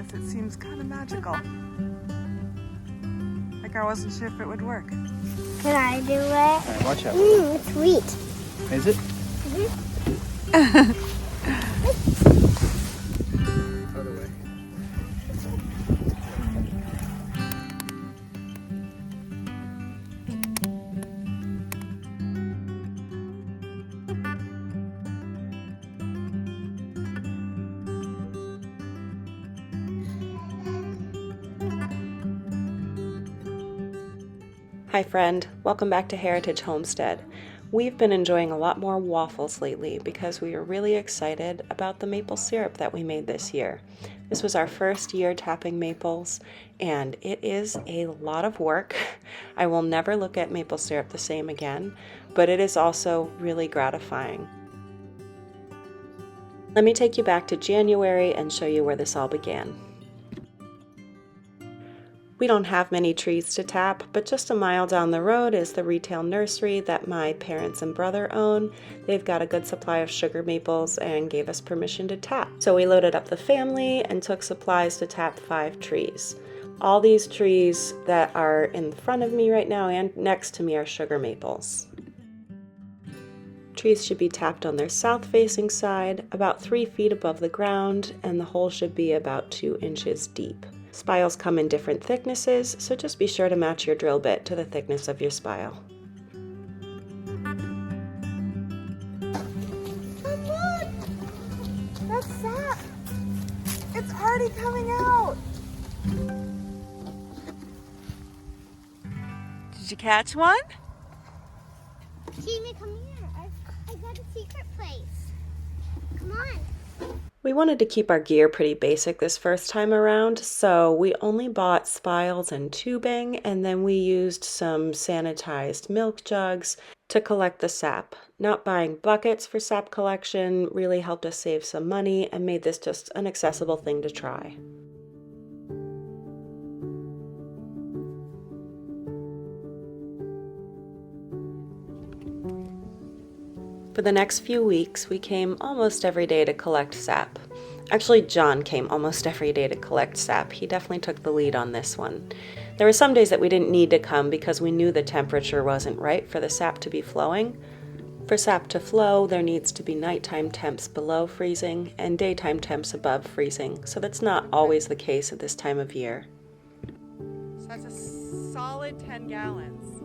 this. It seems kind of magical. Like I wasn't sure if it would work. Can I do it? All right, watch out. It's sweet. Is it? Other way. Hi friend, welcome back to Heritage Homestead. We've been enjoying a lot more waffles lately because we are really excited about the maple syrup that we made this year. This was our first year tapping maples and it is a lot of work. I will never look at maple syrup the same again, but it is also really gratifying. Let me take you back to January and show you where this all began. We don't have many trees to tap, but just a mile down the road is the retail nursery that my parents and brother own. They've got a good supply of sugar maples and gave us permission to tap. So we loaded up the family and took supplies to tap 5 trees. All these trees that are in front of me right now and next to me are sugar maples. Trees should be tapped on their south-facing side, about 3 feet above the ground, and the hole should be about 2 inches deep. Spiles come in different thicknesses, so just be sure to match your drill bit to the thickness of your spile. Oh, look! That's sap! It's already coming out! Did you catch one? Jamie, come here. I got a secret place. Come on. We wanted to keep our gear pretty basic this first time around, so we only bought spiles and tubing, and then we used some sanitized milk jugs to collect the sap. Not buying buckets for sap collection really helped us save some money and made this just an accessible thing to try. For the next few weeks, we came almost every day to collect sap. Actually, John came almost every day to collect sap. He definitely took the lead on this one. There were some days that we didn't need to come because we knew the temperature wasn't right for the sap to be flowing. For sap to flow, there needs to be nighttime temps below freezing and daytime temps above freezing, so that's not always the case at this time of year. So that's a solid 10 gallons.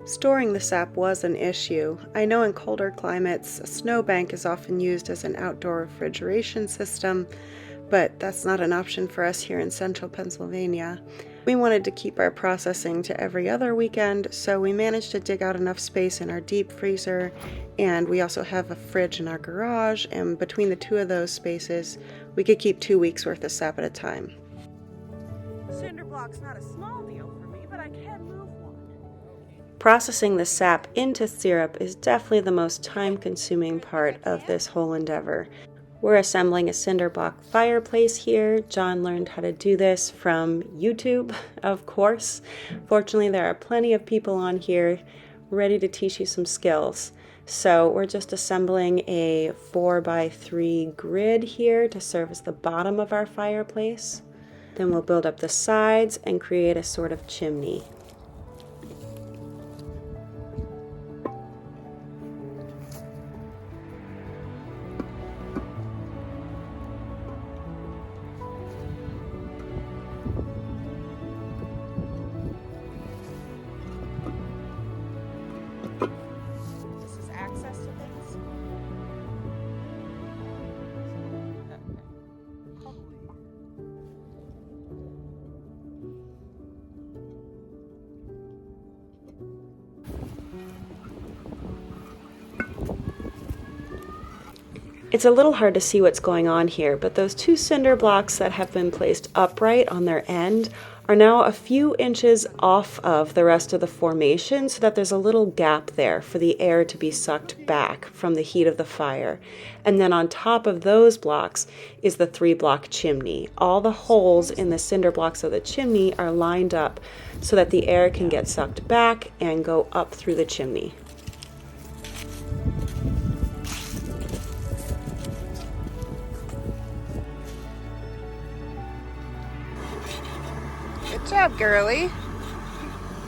Storing the sap was an issue. I know in colder climates, a snowbank is often used as an outdoor refrigeration system, but that's not an option for us here in central Pennsylvania. We wanted to keep our processing to every other weekend, so we managed to dig out enough space in our deep freezer, and we also have a fridge in our garage, and between the two of those spaces, we could keep 2 weeks worth of sap at a time. Cinder block's not a small deal for me, but I can move one. Processing the sap into syrup is definitely the most time-consuming part of this whole endeavor. We're assembling a cinder block fireplace here. John learned how to do this from YouTube, of course. Fortunately, there are plenty of people on here ready to teach you some skills. So we're just assembling a 4x3 grid here to serve as the bottom of our fireplace. Then we'll build up the sides and create a sort of chimney. This is access to things. Probably. It's a little hard to see what's going on here, but those two cinder blocks that have been placed upright on their end are now a few inches off of the rest of the formation so that there's a little gap there for the air to be sucked back from the heat of the fire. And then on top of those blocks is the 3-block chimney. All the holes in the cinder blocks of the chimney are lined up so that the air can get sucked back and go up through the chimney. Good job, girly.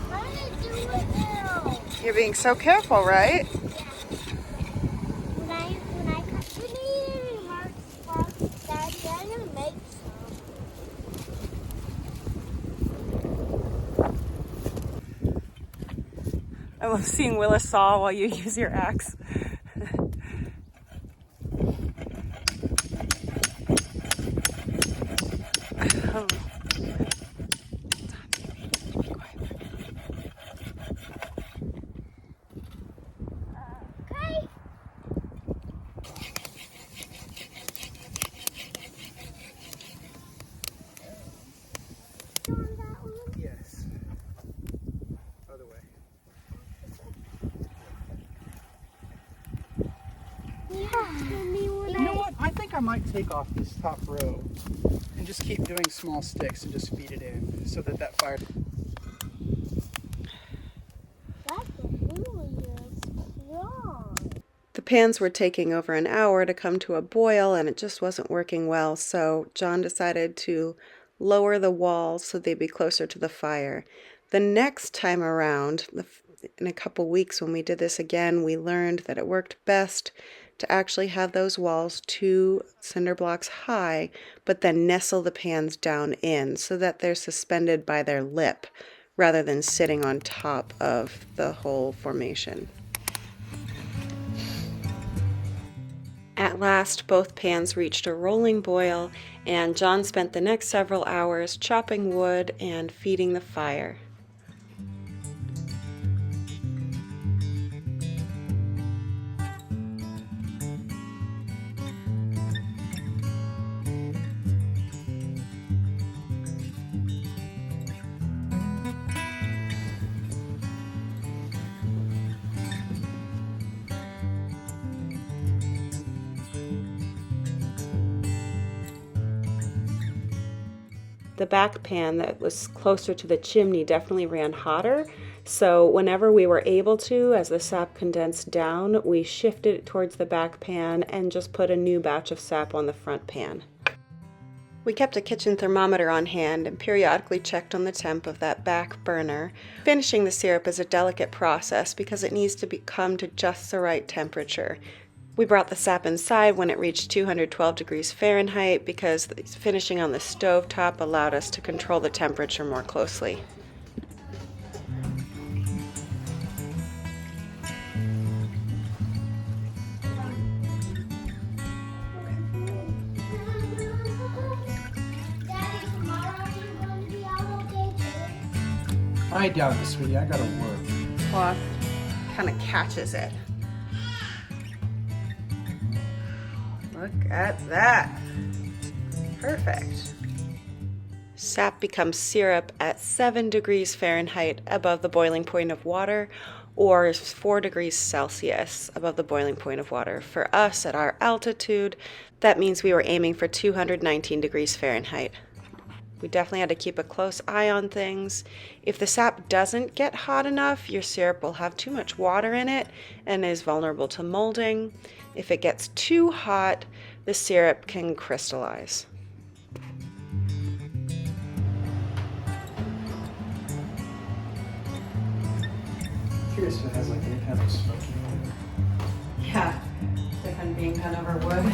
What are you doing now? You're being so careful, right? When I cut you need any more blocks, Daddy, I'm gonna make some. I love seeing Willis saw while you use your axe. Okay. On that one? Yes. Other way. You know what? I think I might take off this top row and just keep doing small sticks and just feed it in so that that fire. That's really strong. The pans were taking over an hour to come to a boil and it just wasn't working well, so John decided to lower the walls so they'd be closer to the fire. The next time around, in a couple weeks when we did this again, we learned that it worked best to actually have those walls 2 cinder blocks high, but then nestle the pans down in so that they're suspended by their lip rather than sitting on top of the whole formation. At last, both pans reached a rolling boil, and John spent the next several hours chopping wood and feeding the fire. The back pan that was closer to the chimney definitely ran hotter, so whenever we were able to, as the sap condensed down, we shifted it towards the back pan and just put a new batch of sap on the front pan. We kept a kitchen thermometer on hand and periodically checked on the temp of that back burner. Finishing the syrup is a delicate process because it needs to come to just the right temperature. We brought the sap inside when it reached 212 degrees Fahrenheit because finishing on the stove top allowed us to control the temperature more closely. Daddy, tomorrow you're going to be out all day too? I doubt it, sweetie. I gotta work. Well, kind of catches it. Look at that. Perfect. Sap becomes syrup at 7 degrees Fahrenheit above the boiling point of water, or 4 degrees Celsius above the boiling point of water. For us, at our altitude, that means we were aiming for 219 degrees Fahrenheit. We definitely had to keep a close eye on things. If the sap doesn't get hot enough, your syrup will have too much water in it and is vulnerable to molding. If it gets too hot, the syrup can crystallize. Curious if it has like any kind of smoky on Yeah, different being done over wood.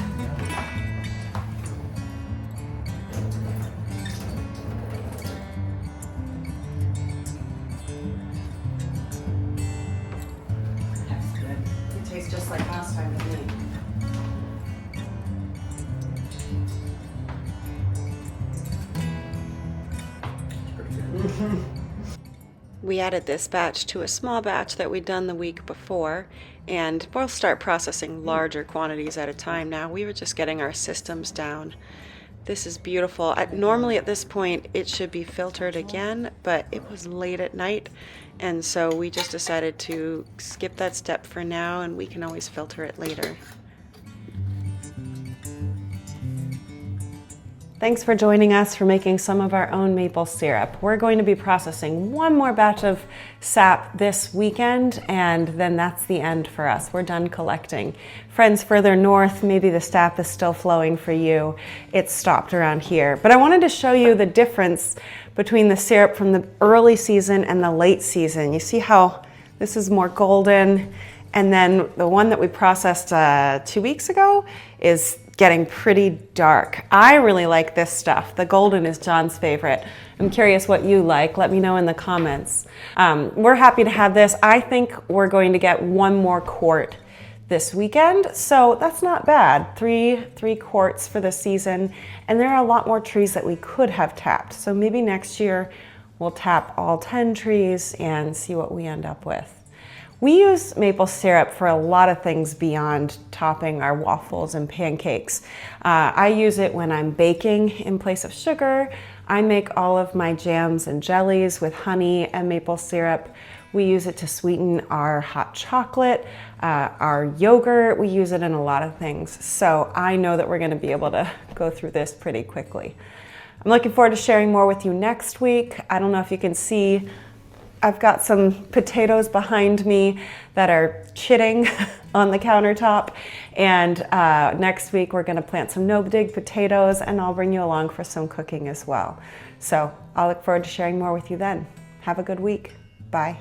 That's good. It tastes just like last time to me. We added this batch to a small batch that we'd done the week before, and we'll start processing larger quantities at a time now. We were just getting our systems down. This is beautiful. Normally at this point it should be filtered again, but it was late at night, and so we just decided to skip that step for now, and we can always filter it later. Thanks for joining us for making some of our own maple syrup. We're going to be processing one more batch of sap this weekend, and then that's the end for us. We're done collecting. Friends further north, maybe the sap is still flowing for you. It's stopped around here. But I wanted to show you the difference between the syrup from the early season and the late season. You see how this is more golden, and then the one that we processed 2 weeks ago is getting pretty dark. I really like this stuff. The golden is John's favorite. I'm curious what you like. Let me know in the comments. We're happy to have this. I think we're going to get one more quart this weekend, so that's not bad. Three quarts for the season, and there are a lot more trees that we could have tapped. So maybe next year we'll tap all 10 trees and see what we end up with. We use maple syrup for a lot of things beyond topping our waffles and pancakes. I use it when I'm baking in place of sugar. I make all of my jams and jellies with honey and maple syrup. We use it to sweeten our hot chocolate, our yogurt. We use it in a lot of things. So I know that we're going to be able to go through this pretty quickly. I'm looking forward to sharing more with you next week. I don't know if you can see, I've got some potatoes behind me that are chitting on the countertop, and next week we're going to plant some no-dig potatoes, and I'll bring you along for some cooking as well. So I'll look forward to sharing more with you then. Have a good week. Bye.